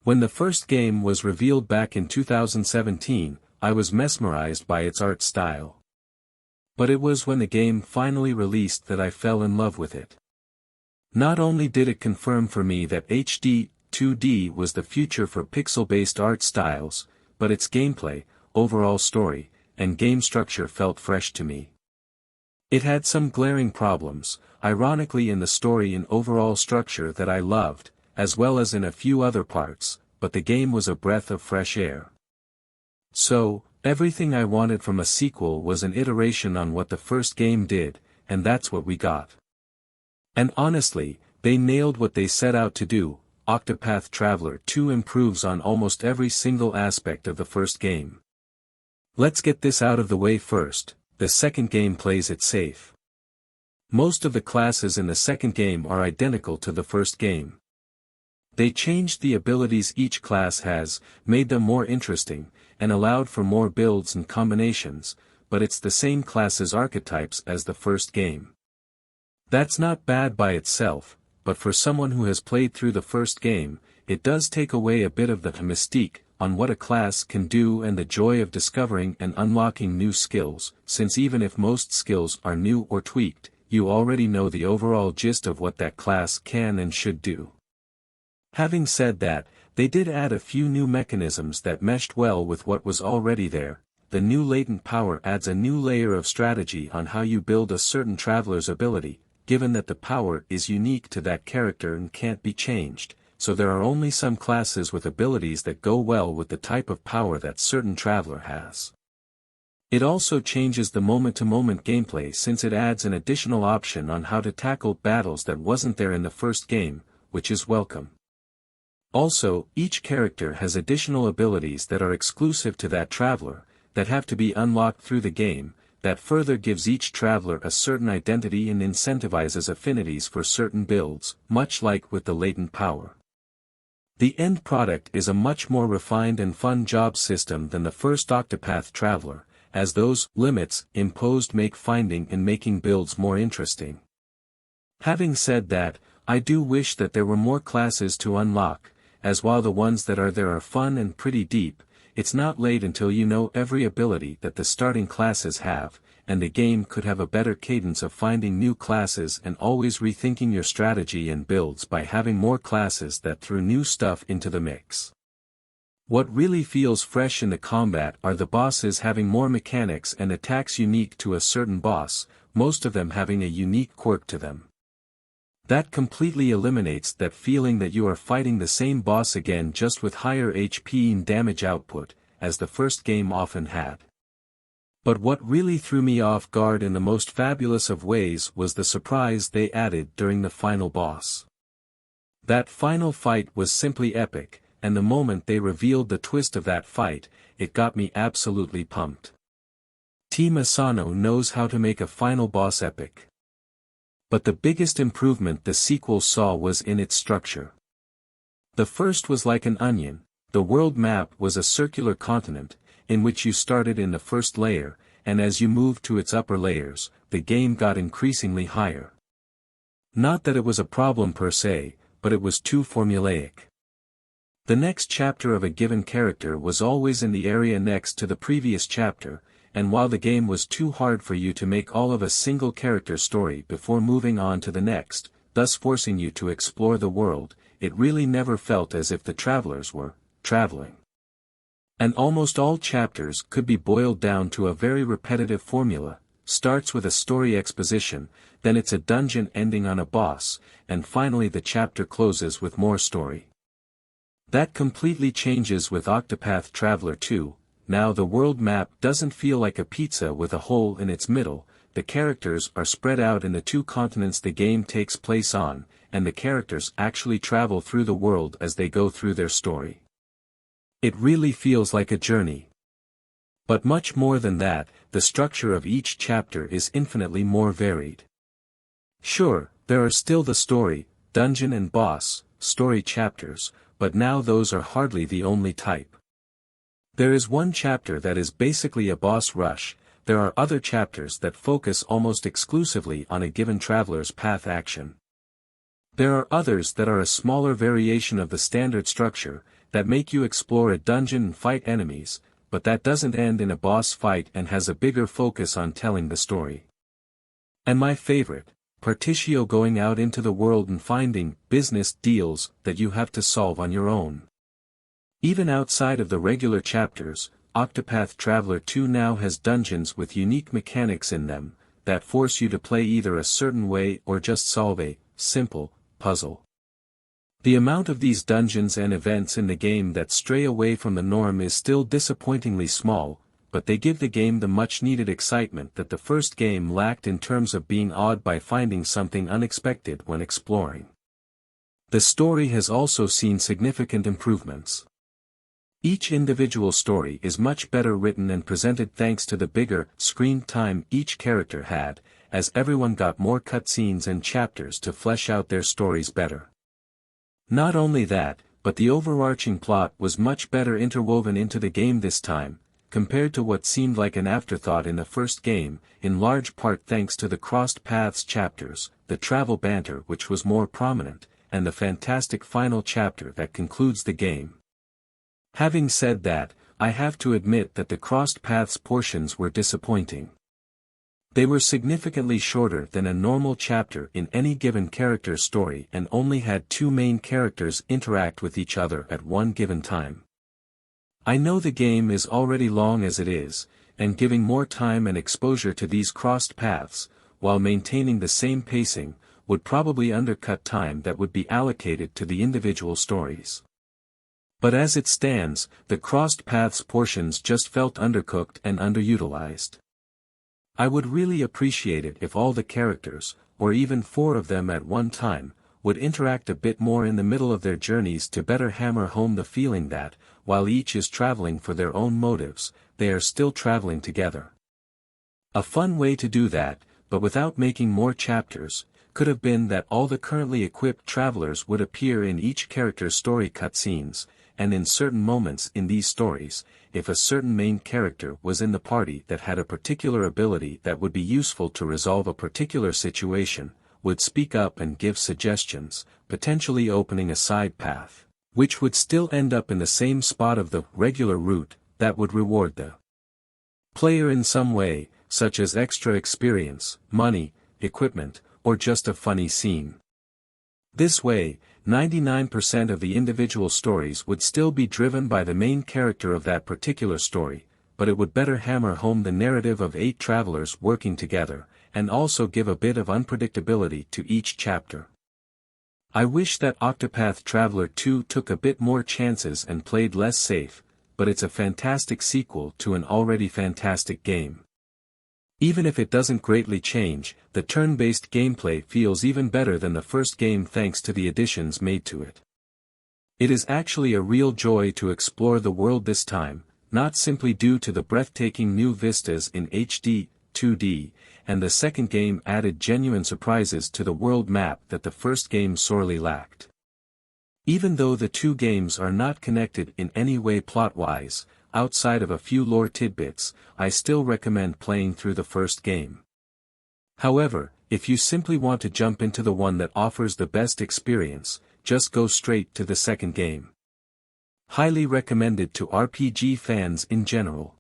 When the first game was revealed back in 2017, I was mesmerized by its art style. But it was when the game finally released that I fell in love with it. Not only did it confirm for me that HD 2D was the future for pixel-based art styles, but its gameplay, overall story, and game structure felt fresh to me. It had some glaring problems, ironically in the story and overall structure that I loved, as well as in a few other parts, but the game was a breath of fresh air. So, everything I wanted from a sequel was an iteration on what the first game did, and that's what we got. And honestly, they nailed what they set out to do. Octopath Traveler 2 improves on almost every single aspect of the first game. Let's get this out of the way first, the second game plays it safe. Most of the classes in the second game are identical to the first game. They changed the abilities each class has, made them more interesting, and allowed for more builds and combinations, but it's the same class's archetypes as the first game. That's not bad by itself, but for someone who has played through the first game, it does take away a bit of the mystique on what a class can do and the joy of discovering and unlocking new skills, since even if most skills are new or tweaked, you already know the overall gist of what that class can and should do. Having said that, they did add a few new mechanisms that meshed well with what was already there. The new latent power adds a new layer of strategy on how you build a certain traveler's ability, given that the power is unique to that character and can't be changed, so there are only some classes with abilities that go well with the type of power that certain traveler has. It also changes the moment-to-moment gameplay since it adds an additional option on how to tackle battles that wasn't there in the first game, which is welcome. Also, each character has additional abilities that are exclusive to that traveler, that have to be unlocked through the game, that further gives each traveler a certain identity and incentivizes affinities for certain builds, much like with the latent power. The end product is a much more refined and fun job system than the first Octopath Traveler, as those limits imposed make finding and making builds more interesting. Having said that, I do wish that there were more classes to unlock, as while the ones that are there are fun and pretty deep, it's not late until you know every ability that the starting classes have, and the game could have a better cadence of finding new classes and always rethinking your strategy and builds by having more classes that threw new stuff into the mix. What really feels fresh in the combat are the bosses having more mechanics and attacks unique to a certain boss, most of them having a unique quirk to them. That completely eliminates that feeling that you are fighting the same boss again just with higher HP and damage output, as the first game often had. But what really threw me off guard in the most fabulous of ways was the surprise they added during the final boss. That final fight was simply epic, and the moment they revealed the twist of that fight, it got me absolutely pumped. Team Asano knows how to make a final boss epic. But the biggest improvement the sequel saw was in its structure. The first was like an onion. The world map was a circular continent, in which you started in the first layer, and as you moved to its upper layers, the game got increasingly higher. Not that it was a problem per se, but it was too formulaic. The next chapter of a given character was always in the area next to the previous chapter, and while the game was too hard for you to make all of a single character story before moving on to the next, thus forcing you to explore the world, it really never felt as if the travelers were traveling. And almost all chapters could be boiled down to a very repetitive formula: starts with a story exposition, then it's a dungeon ending on a boss, and finally the chapter closes with more story. That completely changes with Octopath Traveler 2. Now the world map doesn't feel like a pizza with a hole in its middle. The characters are spread out in the two continents the game takes place on, and the characters actually travel through the world as they go through their story. It really feels like a journey. But much more than that, the structure of each chapter is infinitely more varied. Sure, there are still the story, dungeon and boss, story chapters, but now those are hardly the only type. There is one chapter that is basically a boss rush. There are other chapters that focus almost exclusively on a given traveler's path action. There are others that are a smaller variation of the standard structure, that make you explore a dungeon and fight enemies, but that doesn't end in a boss fight and has a bigger focus on telling the story. And my favorite, Partitio, going out into the world and finding business deals that you have to solve on your own. Even outside of the regular chapters, Octopath Traveler 2 now has dungeons with unique mechanics in them, that force you to play either a certain way or just solve a simple puzzle. The amount of these dungeons and events in the game that stray away from the norm is still disappointingly small, but they give the game the much-needed excitement that the first game lacked in terms of being awed by finding something unexpected when exploring. The story has also seen significant improvements. Each individual story is much better written and presented thanks to the bigger screen time each character had, as everyone got more cutscenes and chapters to flesh out their stories better. Not only that, but the overarching plot was much better interwoven into the game this time, compared to what seemed like an afterthought in the first game, in large part thanks to the crossed paths chapters, the travel banter which was more prominent, and the fantastic final chapter that concludes the game. Having said that, I have to admit that the crossed paths portions were disappointing. They were significantly shorter than a normal chapter in any given character's story and only had two main characters interact with each other at one given time. I know the game is already long as it is, and giving more time and exposure to these crossed paths, while maintaining the same pacing, would probably undercut time that would be allocated to the individual stories. But as it stands, the crossed paths portions just felt undercooked and underutilized. I would really appreciate it if all the characters, or even 4 of them at one time, would interact a bit more in the middle of their journeys to better hammer home the feeling that, while each is traveling for their own motives, they are still traveling together. A fun way to do that, but without making more chapters, could have been that all the currently equipped travelers would appear in each character's story cutscenes, and in certain moments in these stories, if a certain main character was in the party that had a particular ability that would be useful to resolve a particular situation, would speak up and give suggestions, potentially opening a side path, which would still end up in the same spot of the regular route, that would reward the player in some way, such as extra experience, money, equipment, or just a funny scene. This way, 99% of the individual stories would still be driven by the main character of that particular story, but it would better hammer home the narrative of 8 travelers working together, and also give a bit of unpredictability to each chapter. I wish that Octopath Traveler 2 took a bit more chances and played less safe, but it's a fantastic sequel to an already fantastic game. Even if it doesn't greatly change, the turn-based gameplay feels even better than the first game thanks to the additions made to it. It is actually a real joy to explore the world this time, not simply due to the breathtaking new vistas in HD, 2D, and the second game added genuine surprises to the world map that the first game sorely lacked. Even though the two games are not connected in any way plot-wise, outside of a few lore tidbits, I still recommend playing through the first game. However, if you simply want to jump into the one that offers the best experience, just go straight to the second game. Highly recommended to RPG fans in general.